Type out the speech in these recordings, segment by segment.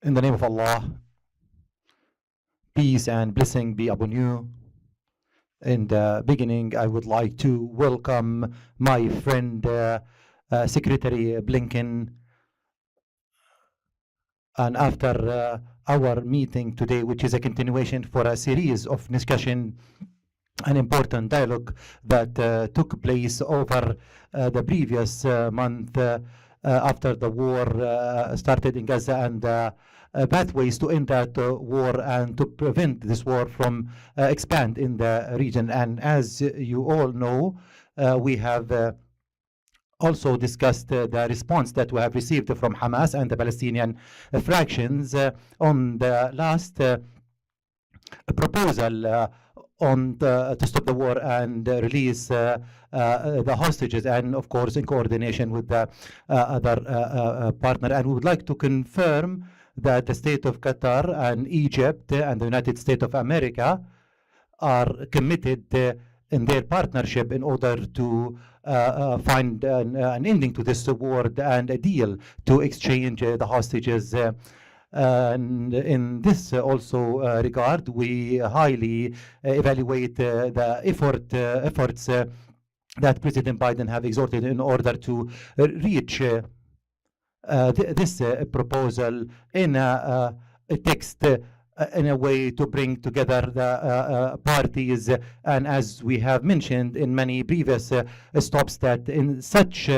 In the name of Allah, peace and blessing be upon you. In the beginning, I would like to welcome my friend, Secretary Blinken. And after our meeting today, which is a continuation for a series of discussion, an important dialogue that took place over the previous month after the war started in Gaza, and pathways to end that war and to prevent this war from expand in the region. And as you all know, we have also discussed the response that we have received from Hamas and the Palestinian fractions on the last proposal to stop the war and release the hostages, and of course in coordination with the other partner. And we would like to confirm that the state of Qatar and Egypt and the United States of America are committed in their partnership in order to find an ending to this war and a deal to exchange the hostages. And in this also regard, we highly evaluate the efforts that President Biden have exhorted in order to reach this proposal in a text in a way to bring together the parties. And as we have mentioned in many previous stops, that in such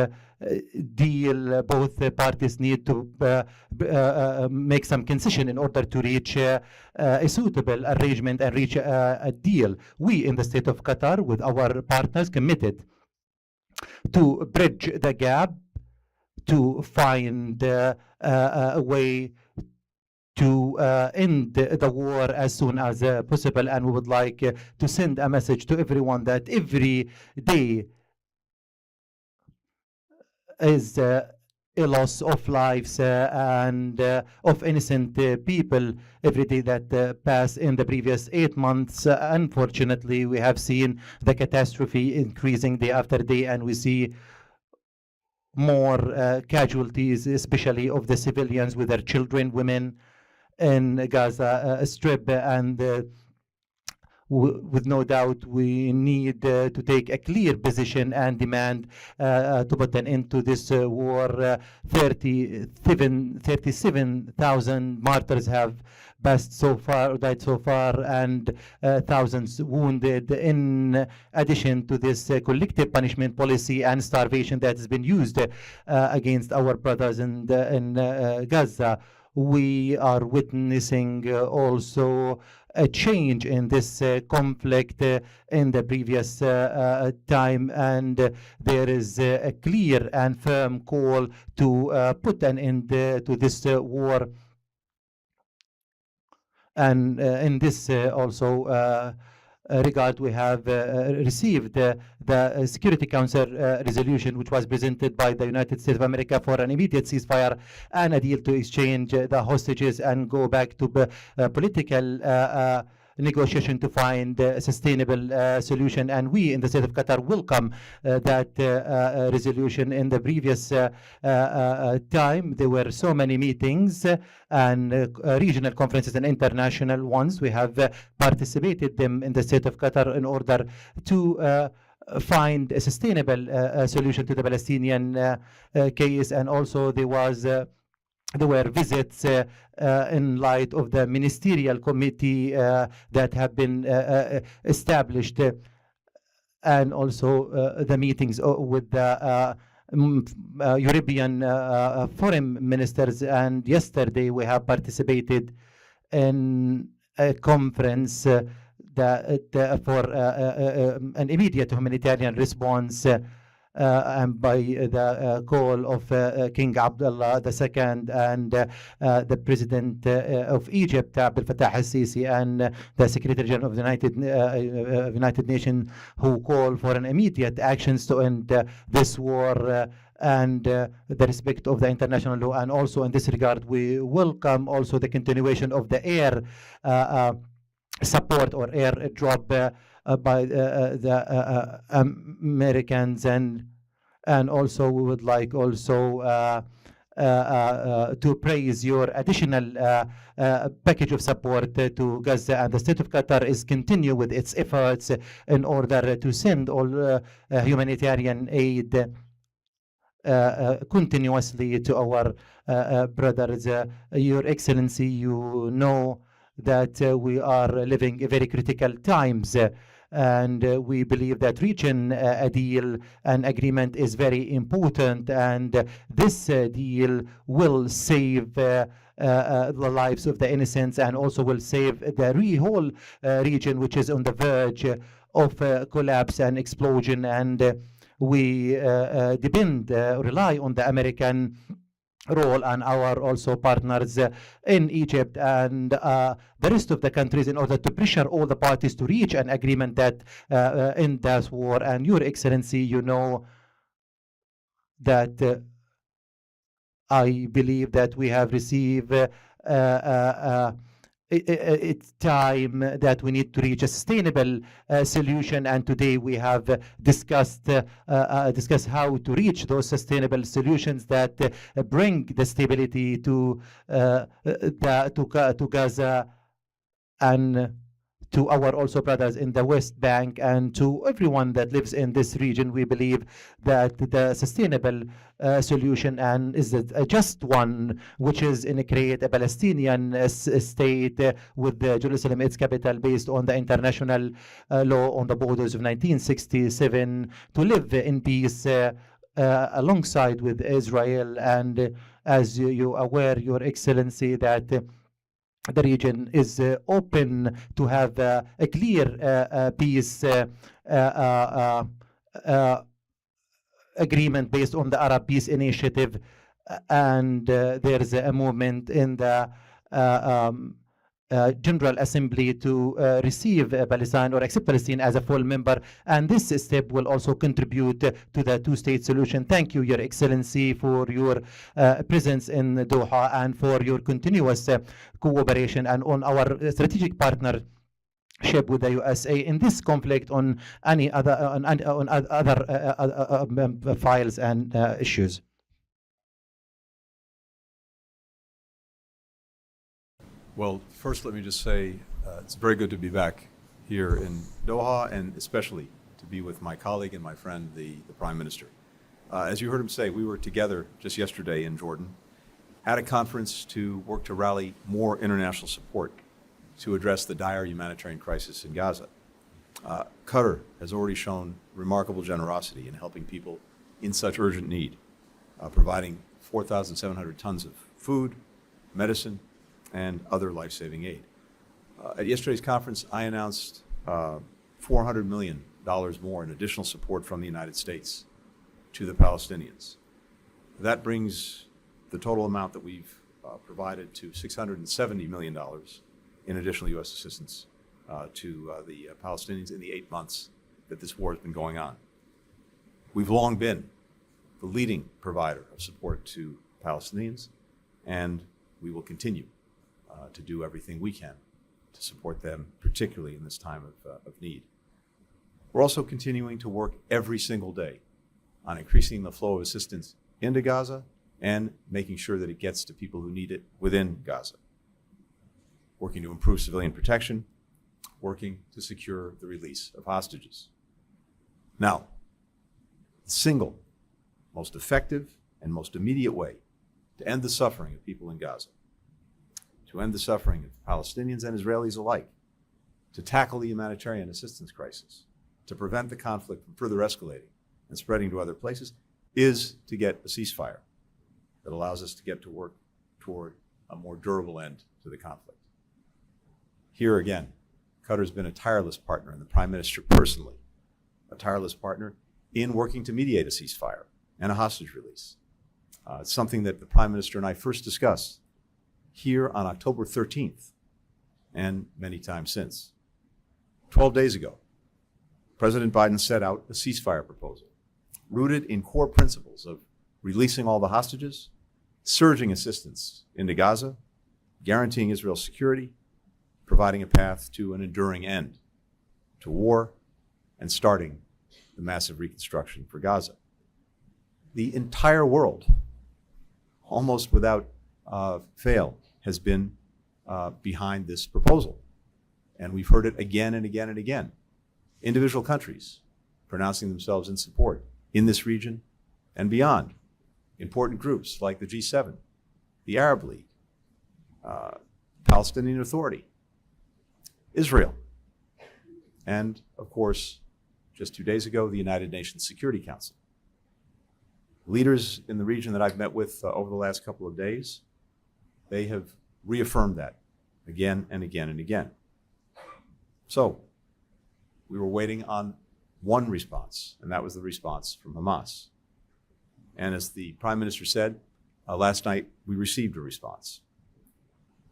deal, both parties need to make some concession in order to reach a suitable arrangement and reach a deal. We in the state of Qatar, with our partners, committed to bridge the gap, to find a way to end the war as soon as possible. And we would like to send a message to everyone that every day is a loss of lives and of innocent people every day that pass. In the previous 8 months, unfortunately, we have seen the catastrophe increasing day after day, and we see more casualties, especially of the civilians with their children, women in Gaza Strip. And with no doubt, we need to take a clear position and demand to put an end to this war. 37,000 martyrs have passed so far, died so far, and thousands wounded, in addition to this collective punishment policy and starvation that has been used against our brothers in Gaza. We are witnessing also a change in this conflict in the previous time, and there is a clear and firm call to put an end to this war. And in this also regard, we have received the Security Council resolution, which was presented by the United States of America for an immediate ceasefire and a deal to exchange the hostages and go back to political negotiation to find a sustainable solution. And we in the state of Qatar welcome that resolution. In the previous time, there were so many meetings and regional conferences and international ones. We have participated them in the state of Qatar in order to find a sustainable solution to the Palestinian case. And also there were visits in light of the ministerial committee that have been established, and also the meetings with the European foreign ministers. And yesterday we have participated in a conference for an immediate humanitarian response and by the call of King Abdullah II and the President of Egypt, Abdel Fattah al-Sisi, and the Secretary General of the United Nations, who call for an immediate actions to end this war and the respect of the international law. And also in this regard, we welcome also the continuation of the air support or air drop by the Americans, and also we would like also to praise your additional package of support to Gaza, and the state of Qatar is continue with its efforts in order to send all humanitarian aid continuously to our brothers. Your Excellency, you know that we are living very critical times, and we believe that reaching a deal, an agreement is very important, and this deal will save the lives of the innocents, and also will save the whole region, which is on the verge of collapse and explosion. And we rely on the American role and our also partners in Egypt and the rest of the countries in order to pressure all the parties to reach an agreement that end this war. And Your Excellency, you know that I believe that we have received it's time that we need to reach a sustainable solution, and today we have discussed how to reach those sustainable solutions that bring the stability to Gaza and to our also brothers in the West Bank and to everyone that lives in this region. We believe that the sustainable solution and is a just one, which is in create a Palestinian state with Jerusalem its capital, based on the international law on the borders of 1967, to live in peace alongside with Israel. And as you aware, Your Excellency, that the region is open to have a clear peace agreement based on the Arab Peace Initiative, and there is a movement in the General Assembly to receive Palestine or accept Palestine as a full member, and this step will also contribute to the two-state solution. Thank you, Your Excellency, for your presence in Doha and for your continuous cooperation and on our strategic partnership with the USA in this conflict on any other files and issues. Well, first let me just say it's very good to be back here in Doha, and especially to be with my colleague and my friend, the Prime Minister. As you heard him say, we were together just yesterday in Jordan at a conference to work to rally more international support to address the dire humanitarian crisis in Gaza. Qatar has already shown remarkable generosity in helping people in such urgent need, providing 4,700 tons of food, medicine, and other life-saving aid. At yesterday's conference, I announced $400 million more in additional support from the United States to the Palestinians. That brings the total amount that we've provided to $670 million in additional U.S. assistance to the Palestinians in the 8 months that this war has been going on. We've long been the leading provider of support to Palestinians, and we will continue to do everything we can to support them, particularly in this time of need. We're also continuing to work every single day on increasing the flow of assistance into Gaza and making sure that it gets to people who need it within Gaza. Working to improve civilian protection, working to secure the release of hostages. Now, the single most effective and most immediate way to end the suffering of people in Gaza, to end the suffering of Palestinians and Israelis alike, to tackle the humanitarian assistance crisis, to prevent the conflict from further escalating and spreading to other places, is to get a ceasefire that allows us to get to work toward a more durable end to the conflict. Here again, Qatar's been a tireless partner, and the Prime Minister personally, a tireless partner in working to mediate a ceasefire and a hostage release. It's something that the Prime Minister and I first discussed here on October 13th, and many times since. 12 days ago, President Biden set out a ceasefire proposal rooted in core principles of releasing all the hostages, surging assistance into Gaza, guaranteeing Israel's security, providing a path to an enduring end to war, and starting the massive reconstruction for Gaza. The entire world almost without fail, has been behind this proposal. And we've heard it again and again and again. Individual countries pronouncing themselves in support in this region and beyond. Important groups like the G7, the Arab League, Palestinian Authority, Israel, and of course, just 2 days ago, the United Nations Security Council. Leaders in the region that I've met with over the last couple of days, they have reaffirmed that again and again and again. So we were waiting on one response, and that was the response from Hamas. And as the Prime Minister said, last night we received a response.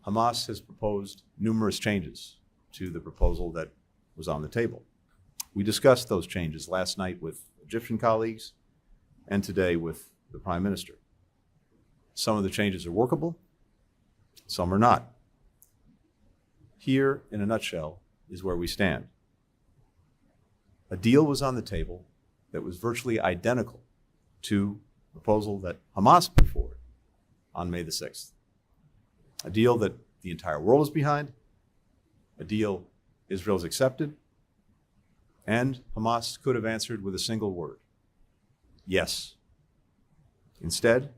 Hamas has proposed numerous changes to the proposal that was on the table. We discussed those changes last night with Egyptian colleagues and today with the Prime Minister. Some of the changes are workable, some are not. Here, in a nutshell, is where we stand. A deal was on the table that was virtually identical to the proposal that Hamas put forward on May the 6th. A deal that the entire world is behind, a deal Israel's accepted, and Hamas could have answered with a single word: yes. Instead,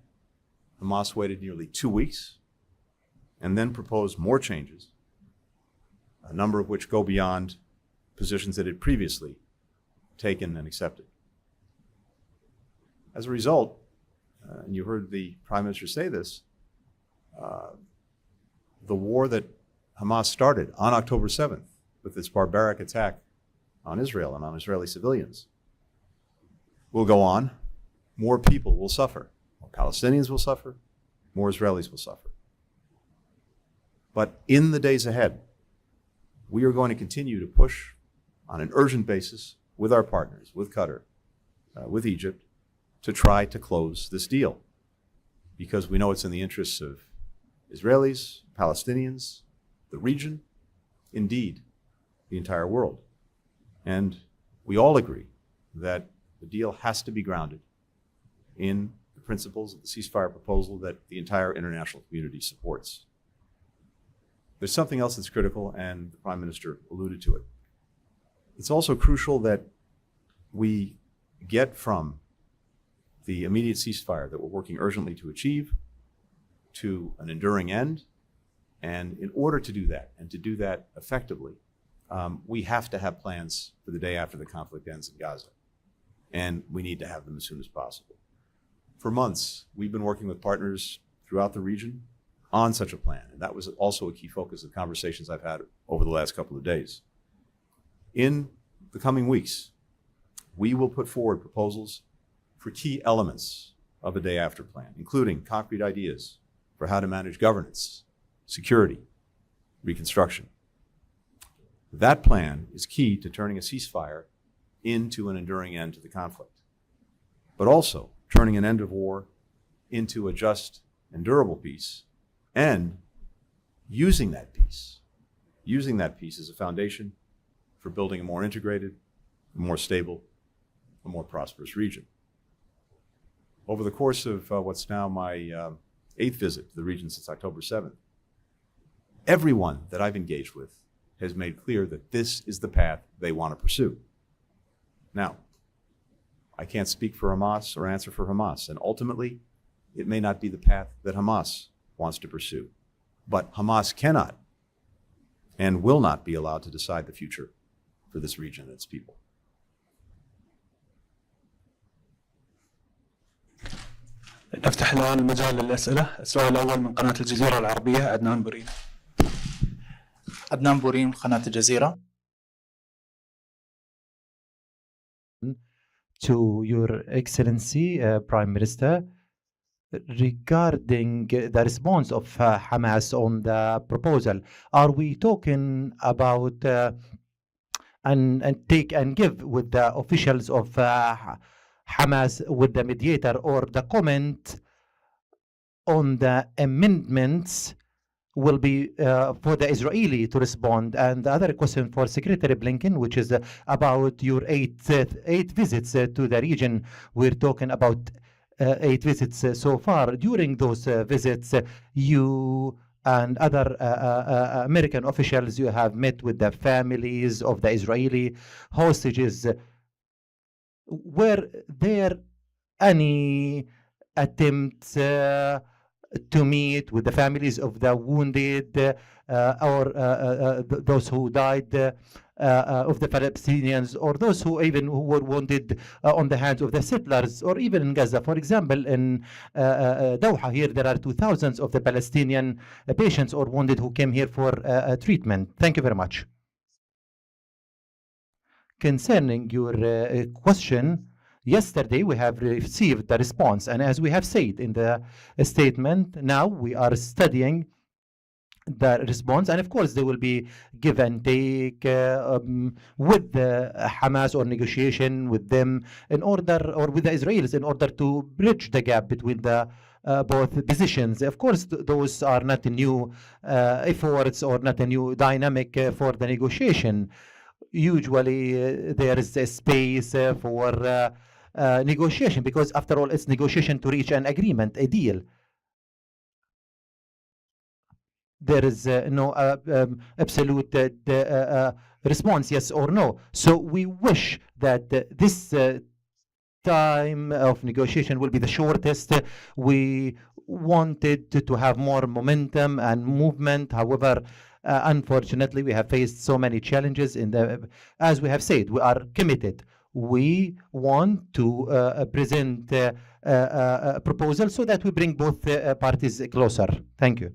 Hamas waited nearly 2 weeks and then proposed more changes, a number of which go beyond positions that it previously taken and accepted. As a result, and you heard the Prime Minister say this, the war that Hamas started on October 7th with its barbaric attack on Israel and on Israeli civilians will go on. More people will suffer. More Palestinians will suffer. More Israelis will suffer. But in the days ahead, we are going to continue to push on an urgent basis with our partners, with Qatar, with Egypt, to try to close this deal, because we know it's in the interests of Israelis, Palestinians, the region, indeed, the entire world. And we all agree that the deal has to be grounded in the principles of the ceasefire proposal that the entire international community supports. There's something else that's critical, and the Prime Minister alluded to it. It's also crucial that we get from the immediate ceasefire that we're working urgently to achieve to an enduring end. And in order to do that, and to do that effectively, we have to have plans for the day after the conflict ends in Gaza. And we need to have them as soon as possible. For months, we've been working with partners throughout the region on such a plan. And that was also a key focus of conversations I've had over the last couple of days. In the coming weeks, we will put forward proposals for key elements of a day after plan, including concrete ideas for how to manage governance, security, reconstruction. That plan is key to turning a ceasefire into an enduring end to the conflict, but also turning an end of war into a just and durable peace, and using that peace as a foundation for building a more integrated, a more stable, a more prosperous region. Over the course of what's now my 8th visit to the region since October 7th, everyone that I've engaged with has made clear that this is the path they want to pursue. Now, I can't speak for Hamas or answer for Hamas, and ultimately, it may not be the path that Hamas wants to pursue. But Hamas cannot and will not be allowed to decide the future for this region and its people. نفتح الآن المجال للأسئلة. السؤال الأول من قناة الجزيرة العربية، عدنان بورين. عدنان بورين، قناة الجزيرة. To Your Excellency, Prime Minister, regarding the response of Hamas on the proposal, are we talking about and take and give with the officials of Hamas, with the mediator, or the comment on the amendments will be for the Israeli to respond? And the other question for Secretary Blinken, which is about your eight visits to the region. We're talking about 8 visits so far. During those visits, you and other American officials, you have met with the families of the Israeli hostages. Were there any attempts to meet with the families of the wounded or those who died of the Palestinians, or those who were wounded on the hands of the settlers, or even in Gaza? For example, in Doha here, there are 2,000 of the Palestinian patients or wounded who came here for treatment. Thank you very much. Concerning your question, yesterday we have received the response, and as we have said in the statement, now we are studying the response, and of course there will be give and take with the Hamas, or negotiation with them in order, or with the Israelis, in order to bridge the gap between the both positions. Of course, those are not new efforts or not a new dynamic for the negotiation. Usually there is a space for negotiation, because after all, it's negotiation to reach an agreement, a deal. There is no absolute response, yes or no. So we wish that this time of negotiation will be the shortest. We wanted to have more momentum and movement. However, unfortunately, we have faced so many challenges as we have said, we are committed. We want to present a proposal so that we bring both parties closer. Thank you.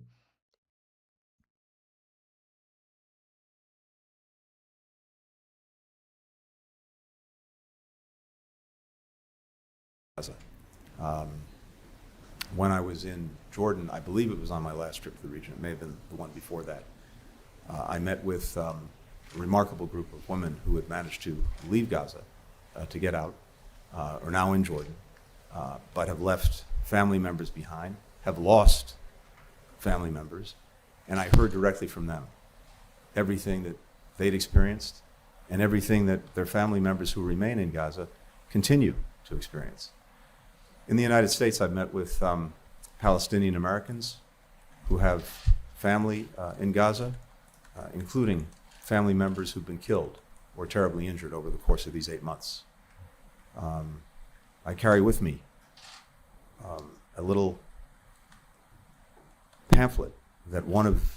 When I was in Jordan, I believe it was on my last trip to the region, it may have been the one before that, I met with a remarkable group of women who had managed to leave Gaza to get out, are now in Jordan, but have left family members behind, have lost family members, and I heard directly from them everything that they'd experienced and everything that their family members who remain in Gaza continue to experience. In the United States, I've met with Palestinian Americans who have family in Gaza, including family members who've been killed or terribly injured over the course of these 8 months. I carry with me a little pamphlet that one of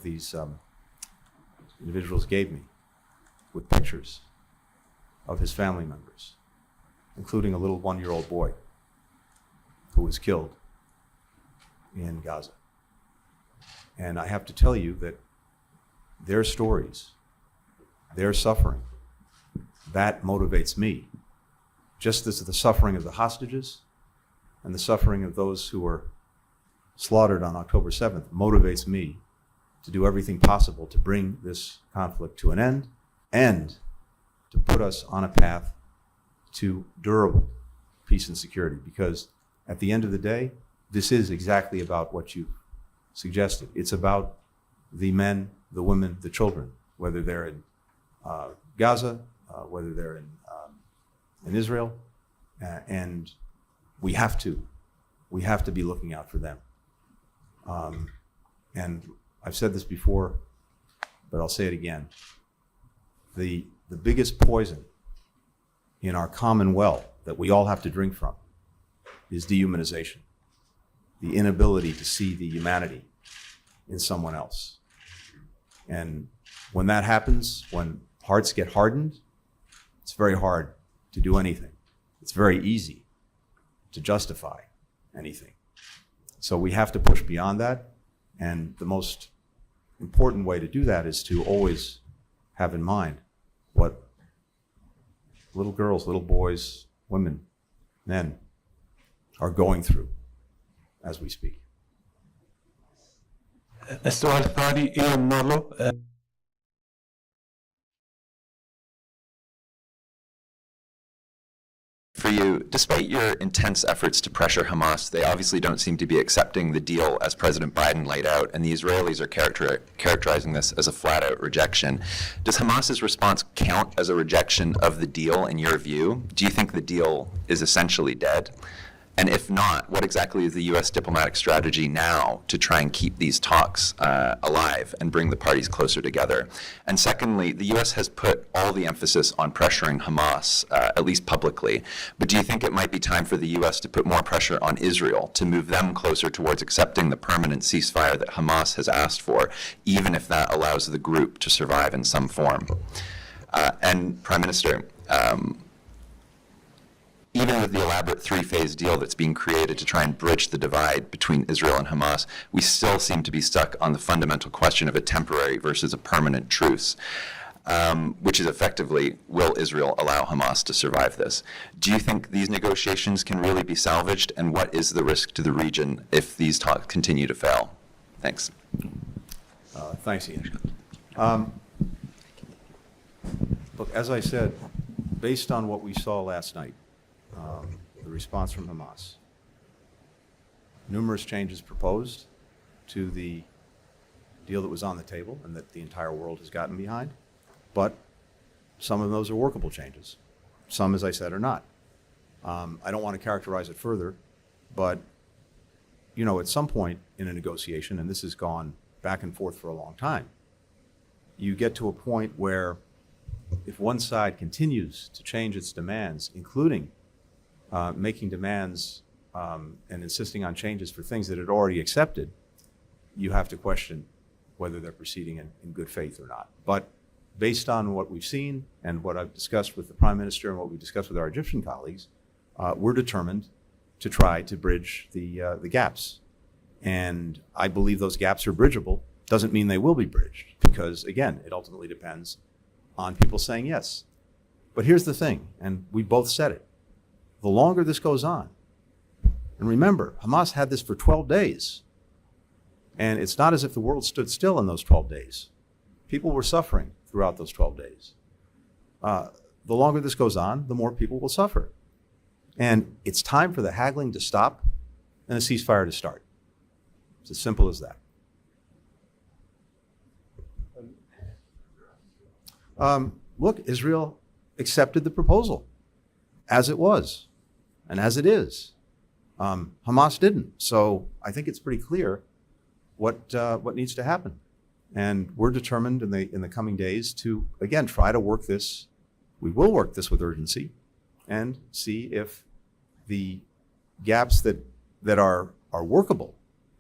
these individuals gave me, with pictures of his family members, including a little 1-year-old boy who was killed in Gaza. And I have to tell you that their stories, their suffering, that motivates me, just as the suffering of the hostages and the suffering of those who were slaughtered on October 7th motivates me to do everything possible to bring this conflict to an end and to put us on a path to durable peace and security. Because at the end of the day, this is exactly about what you suggested. It's about the men, the women, the children, whether they're in Gaza, whether they're in Israel, and we have to be looking out for them. And I've said this before, but I'll say it again. The biggest poison in our common well that we all have to drink from is dehumanization, the inability to see the humanity in someone else. And when that happens, when hearts get hardened, it's very hard to do anything. It's very easy to justify anything. So we have to push beyond that, and the most important way to do that is to always have in mind what little girls, little boys, women, men are going through as we speak. السؤال الثاني إيان مارلو. for you, despite your intense efforts to pressure Hamas, they obviously don't seem to be accepting the deal as President Biden laid out, and the Israelis are characterizing this as a flat-out rejection. Does Hamas's response count as a rejection of the deal in your view? Do you think the deal is essentially dead? And if not, what exactly is the U.S. diplomatic strategy now to try and keep these talks alive and bring the parties closer together? And secondly, the U.S. has put all the emphasis on pressuring Hamas, at least publicly. But do you think it might be time for the U.S. to put more pressure on Israel to move them closer towards accepting the permanent ceasefire that Hamas has asked for, even if that allows the group to survive in some form? And Prime Minister, even with the elaborate three-phase deal that's being created to try and bridge the divide between Israel and Hamas, we still seem to be stuck on the fundamental question of a temporary versus a permanent truce, which is effectively, will Israel allow Hamas to survive this? Do you think these negotiations can really be salvaged, and what is the risk to the region if these talks continue to fail? Thanks. Thanks, Ian. Look, as I said, based on what we saw last night, the response from Hamas, numerous changes proposed to the deal that was on the table and that the entire world has gotten behind, but some of those are workable changes. Some, as I said, are not. I don't want to characterize it further, but you know, at some point in a negotiation, and this has gone back and forth for a long time, you get to a point where if one side continues to change its demands, including making demands and insisting on changes for things that it already accepted, you have to question whether they're proceeding in good faith or not. But based on what we've seen and what I've discussed with the Prime Minister and what we discussed with our Egyptian colleagues, we're determined to try to bridge the gaps. And I believe those gaps are bridgeable. Doesn't mean they will be bridged, because again, it ultimately depends on people saying yes. But here's the thing, and we both said it. The longer this goes on, and remember, Hamas had this for 12 days, and it's not as if the world stood still in those 12 days. People were suffering throughout those 12 days. The longer this goes on, the more people will suffer. And it's time for the haggling to stop and a ceasefire to start. It's as simple as that. Look, Israel accepted the proposal as it was and as it is. Hamas didn't. So I think it's pretty clear what needs to happen. And we're determined in the coming days to, again, try to work this. We will work this with urgency and see if the gaps that are workable,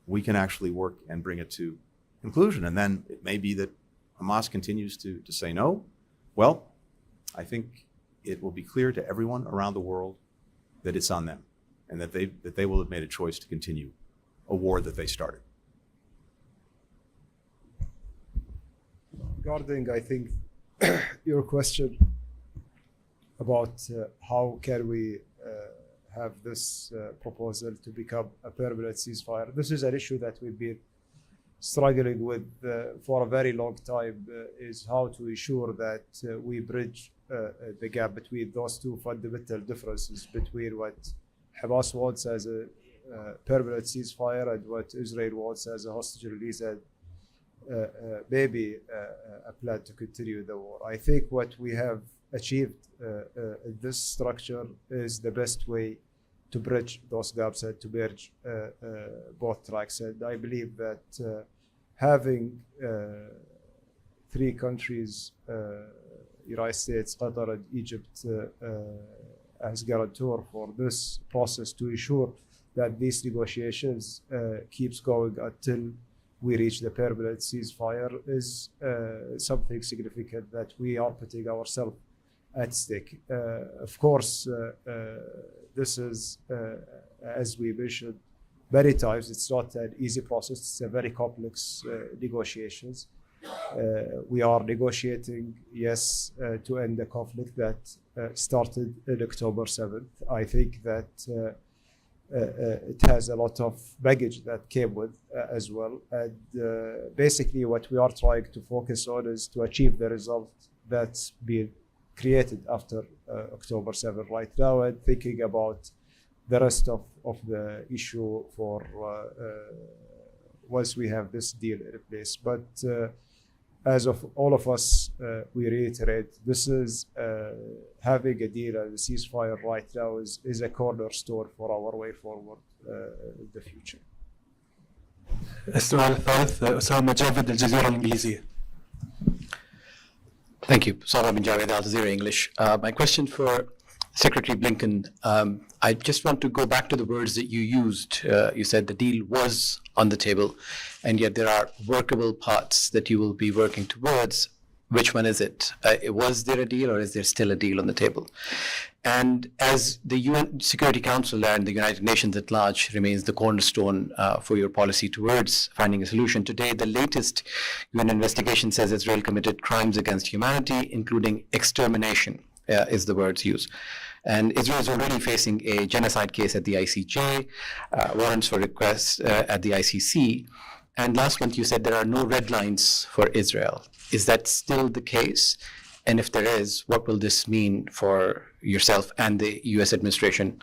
we can actually work and bring it to conclusion. And then it may be that Hamas continues to say no. Well, I think it will be clear to everyone around the world that it's on them and that they will have made a choice to continue a war that they started. Regarding, I think, your question about how can we have this proposal to become a permanent ceasefire. This is an issue that we've been struggling with for a very long time, is how to ensure that we bridge the gap between those two fundamental differences between what Hamas wants as a permanent ceasefire and what Israel wants as a hostage release and maybe a plan to continue the war. I think what we have achieved in this structure is the best way to bridge those gaps and to merge both tracks. And I believe that having three countries, United States, Qatar, and Egypt, as guarantor for this process to ensure that these negotiations keeps going until we reach the permanent ceasefire is something significant that we are putting ourselves at stake. Of course, this is, as we mentioned many times, it's not an easy process. It's a very complex negotiations. We are negotiating, yes, to end the conflict that started on October 7th. I think that it has a lot of baggage that came with as well. And basically what we are trying to focus on is to achieve the result that's been created after October 7 right now, and thinking about the rest of the issue for once we have this deal in place. But as of all of us, we reiterate, this is having a deal and a ceasefire right now is a cornerstone for our way forward in the future. السؤال الثالث أسامة جافد الجزيرة الإنجليزية. Thank you. Salman bin Javed, Al Jazeera English. My question for Secretary Blinken, I just want to go back to the words that you used. You said the deal was on the table, and yet there are workable parts that you will be working towards. Which one is it? Was there a deal, or is there still a deal on the table? And as the UN Security Council and the United Nations at large remains the cornerstone for your policy towards finding a solution, today the latest UN investigation says Israel committed crimes against humanity, including extermination, is the words used. And Israel is already facing a genocide case at the ICJ, warrants for requests at the ICC. And last month you said there are no red lines for Israel. Is that still the case? And if there is, what will this mean for yourself and the US administration?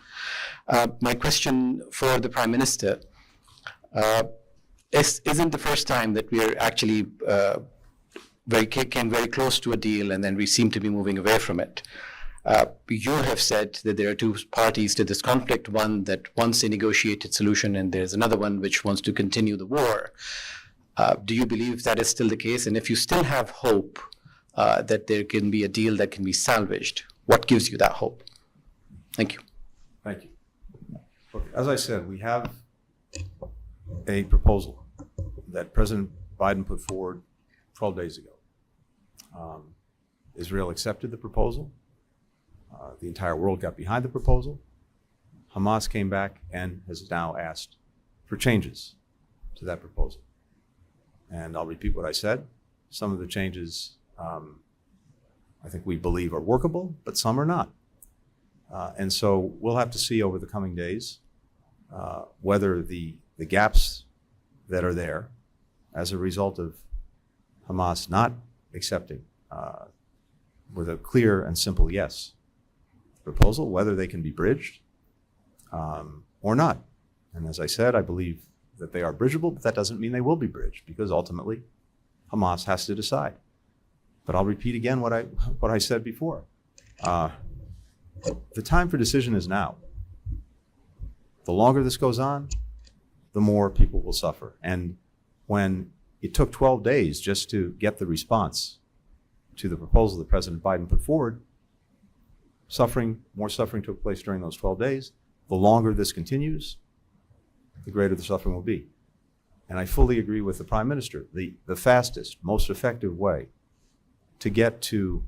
My question for the Prime Minister, isn't the first time that we are actually came very close to a deal and then we seem to be moving away from it. You have said that there are two parties to this conflict, one that wants a negotiated solution and there's another one which wants to continue the war. Do you believe that is still the case? And if you still have hope that there can be a deal that can be salvaged, what gives you that hope? Thank you. Thank you. Look, as I said, we have a proposal that President Biden put forward 12 days ago. Israel accepted the proposal. The entire world got behind the proposal. Hamas came back and has now asked for changes to that proposal. And I'll repeat what I said. Some of the changes I think we believe are workable, but some are not. And so we'll have to see over the coming days whether the gaps that are there as a result of Hamas not accepting with a clear and simple yes proposal, whether they can be bridged or not. And as I said, I believe that they are bridgeable, but that doesn't mean they will be bridged, because ultimately Hamas has to decide. But I'll repeat again what I said before. The time for decision is now. The longer this goes on, the more people will suffer. And when it took 12 days just to get the response to the proposal that President Biden put forward, more suffering took place during those 12 days. The longer this continues, the greater the suffering will be. And I fully agree with the Prime Minister. The fastest, most effective way to get to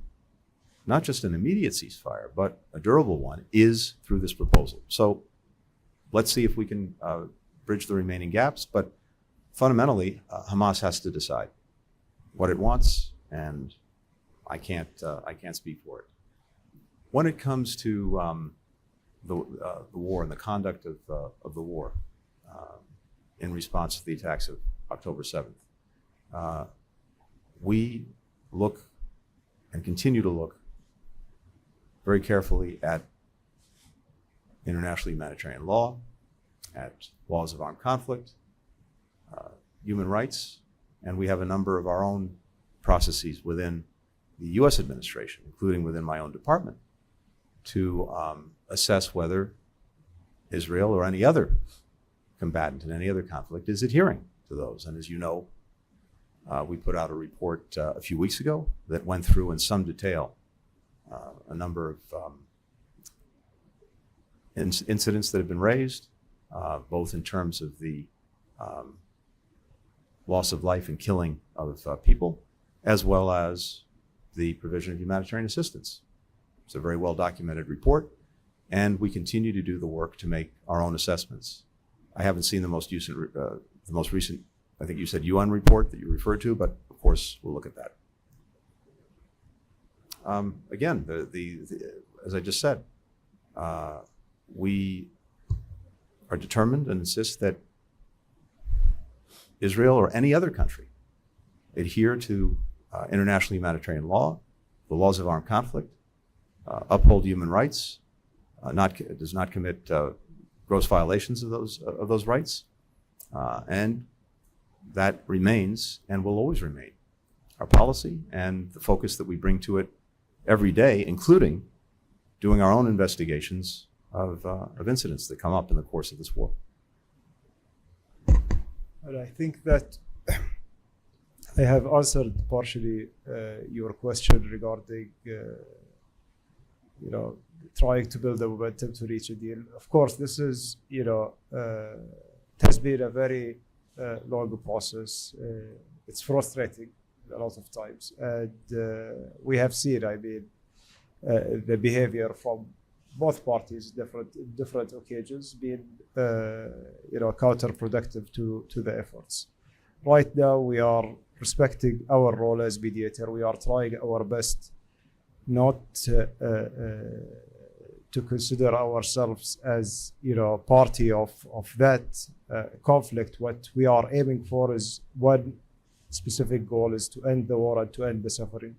not just an immediate ceasefire, but a durable one is through this proposal. So let's see if we can bridge the remaining gaps. But fundamentally, Hamas has to decide what it wants, and I can't speak for it. When it comes to the war and the conduct of the war in response to the attacks of October 7th, we look and continue to look very carefully at international humanitarian law, at laws of armed conflict, human rights, and we have a number of our own processes within the U.S. administration, including within my own department, to assess whether Israel or any other combatant in any other conflict is adhering to those. And as you know, we put out a report a few weeks ago that went through in some detail a number of incidents that have been raised, both in terms of the loss of life and killing of people, as well as the provision of humanitarian assistance. It's a very well documented report, and we continue to do the work to make our own assessments. I haven't seen the most recent, I think you said UN report that you referred to, but of course we'll look at that. Again, as I just said, we are determined and insist that Israel or any other country adhere to international humanitarian law, the laws of armed conflict, uphold human rights, does not commit gross violations of those rights, and that remains and will always remain our policy and the focus that we bring to it every day, including doing our own investigations of incidents that come up in the course of this war. And I think that I have answered partially your question regarding, trying to build a momentum to reach a deal. Of course, this is, it has been a very long process. It's frustrating a lot of times, and we have seen, the behavior from both parties, different occasions, being, counterproductive to the efforts. Right now, we are respecting our role as mediator. We are trying our best not to consider ourselves as, party of that conflict. What we are aiming for is one specific goal, is to end the war and to end the suffering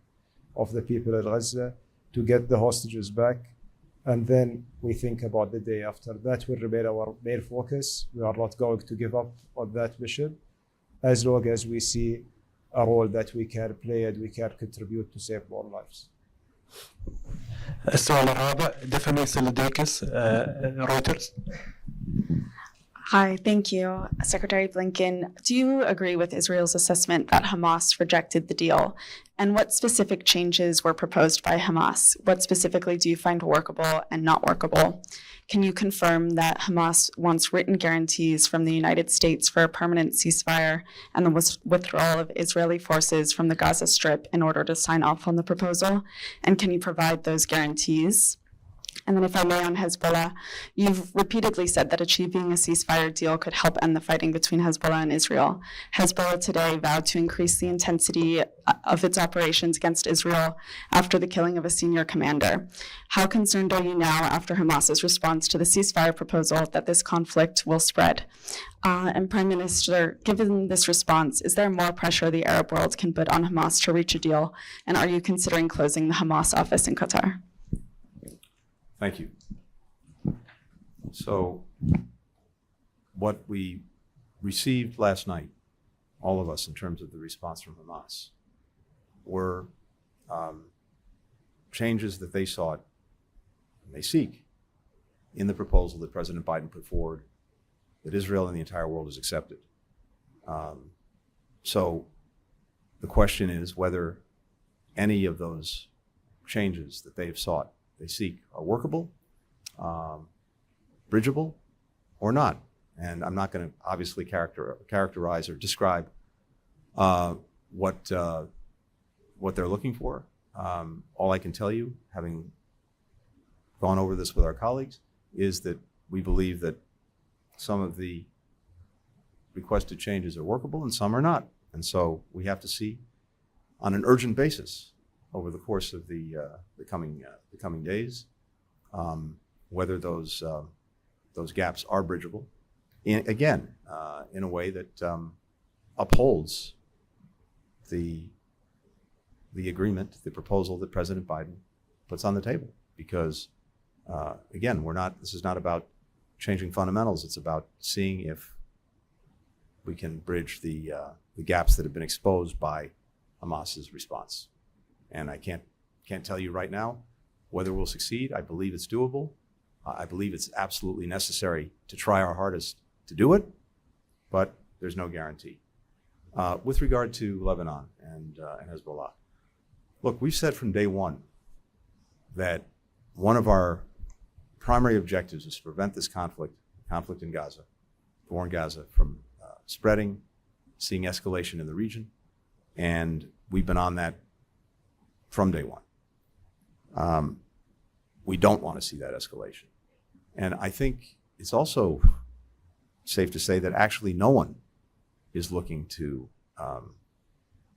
of the people in Gaza, to get the hostages back, and then we think about the day after. That will remain our main focus. We are not going to give up on that mission as long as we see a role that we can play and we can contribute to save more lives. السؤال الرابع دفني سلديكس رويترز. Hi, thank you. Secretary Blinken, do you agree with Israel's assessment that Hamas rejected the deal? And what specific changes were proposed by Hamas? What specifically do you find workable and not workable? Can you confirm that Hamas wants written guarantees from the United States for a permanent ceasefire and the withdrawal of Israeli forces from the Gaza Strip in order to sign off on the proposal? And can you provide those guarantees? And then if I may, on Hezbollah, you've repeatedly said that achieving a ceasefire deal could help end the fighting between Hezbollah and Israel. Hezbollah today vowed to increase the intensity of its operations against Israel after the killing of a senior commander. How concerned are you now, after Hamas's response to the ceasefire proposal, that this conflict will spread? And Prime Minister, given this response, is there more pressure the Arab world can put on Hamas to reach a deal? And are you considering closing the Hamas office in Qatar? Thank you. So what we received last night, all of us, in terms of the response from Hamas, were changes that they sought and they seek in the proposal that President Biden put forward, that Israel and the entire world has accepted. So the question is whether any of those changes that they've sought, they seek, are workable, bridgeable, or not. And I'm not going to obviously characterize or describe what they're looking for. All I can tell you, having gone over this with our colleagues, is that we believe that some of the requested changes are workable and some are not. And so we have to see on an urgent basis over the course of the coming days whether those gaps are bridgeable, in a way that upholds the agreement, the proposal that President Biden puts on the table. Because again, this is not about changing fundamentals. It's about seeing if we can bridge the gaps that have been exposed by Hamas's response. And I can't tell you right now whether we'll succeed. I believe it's doable. I believe it's absolutely necessary to try our hardest to do it, but there's no guarantee. With regard to Lebanon and Hezbollah, look, we've said from day one that one of our primary objectives is to prevent this conflict in Gaza, the war in Gaza, from spreading, seeing escalation in the region, and we've been on that from day one. We don't want to see that escalation. And I think it's also safe to say that actually no one is looking to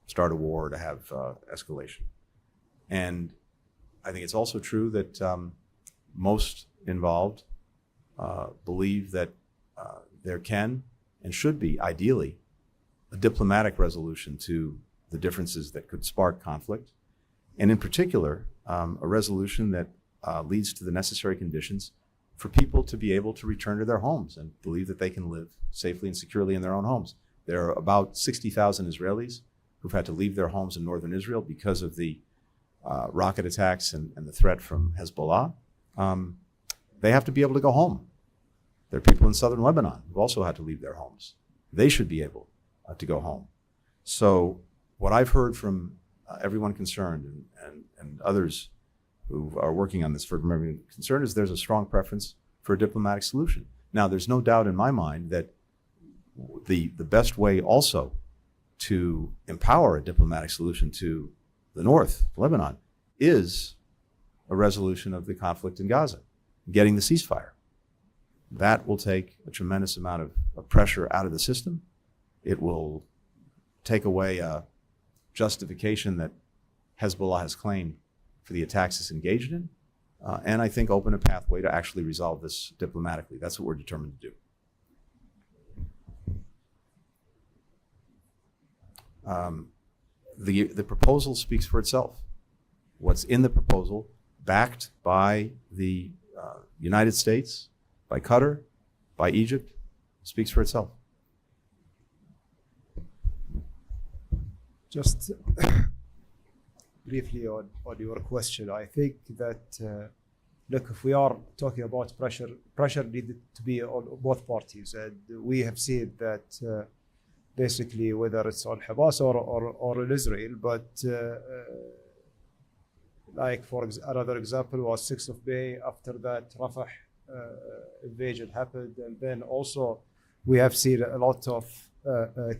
start a war or to have escalation. And I think it's also true that most involved believe that there can and should be, ideally, a diplomatic resolution to the differences that could spark conflict. And in particular, a resolution that leads to the necessary conditions for people to be able to return to their homes and believe that they can live safely and securely in their own homes. There are about 60,000 Israelis who've had to leave their homes in northern Israel because of the rocket attacks and the threat from Hezbollah. They have to be able to go home. There are people in southern Lebanon who've also had to leave their homes. They should be able to go home. So what I've heard from everyone concerned and others who are working on this for everyone concerned is there's a strong preference for a diplomatic solution. Now, there's no doubt in my mind that the best way also to empower a diplomatic solution to the north, Lebanon, is a resolution of the conflict in Gaza, getting the ceasefire. That will take a tremendous amount of pressure out of the system. It will take away a justification that Hezbollah has claimed for the attacks it's engaged in, and I think open a pathway to actually resolve this diplomatically. That's what we're determined to do. The proposal speaks for itself. What's in the proposal, backed by the United States, by Qatar, by Egypt, speaks for itself. Just briefly on your question, I think that, look, if we are talking about pressure needed to be on both parties. And we have seen that basically whether it's on Hamas or on Israel, but like for another example was 6th of May, after that Rafah invasion happened. And then also we have seen a lot of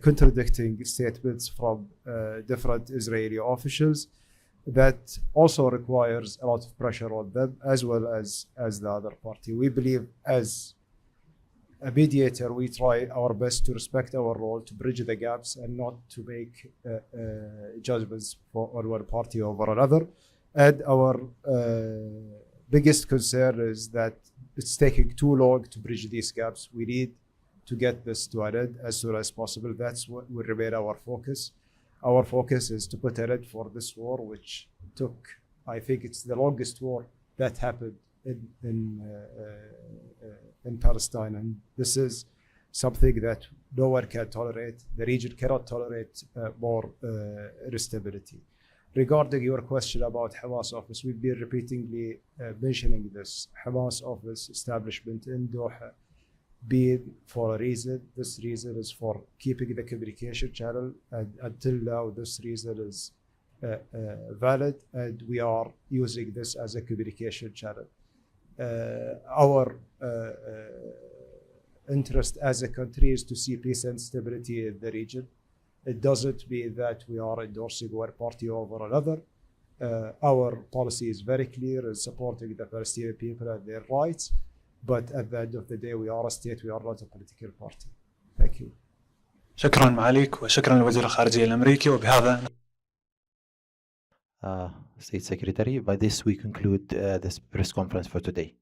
contradicting statements from different Israeli officials. That also requires a lot of pressure on them as well as the other party. We believe as a mediator, we try our best to respect our role, to bridge the gaps and not to make judgments on one party over another. And our biggest concern is that it's taking too long to bridge these gaps. We need to get this to an end as soon as possible. That's what will remain our focus. Our focus is to put an end for this war, which took, I think it's the longest war that happened in Palestine. And this is something that no one can tolerate. The region cannot tolerate more instability. Regarding your question about Hamas office, we've been repeatedly mentioning this. Hamas office establishment in Doha being for a reason. This reason is for keeping the communication channel, and until now this reason is valid, and we are using this as a communication channel. Our interest as a country is to see peace and stability in the region. It doesn't mean that we are endorsing one party over another. Our policy is very clear in supporting the Palestinian people and their rights. But at the end of the day, we are a state, we are not a political party. Thank you. شكرا معاليك وشكرا لوزير الخارجية الأمريكي. وبهذا State Secretary, by this we conclude this press conference for today.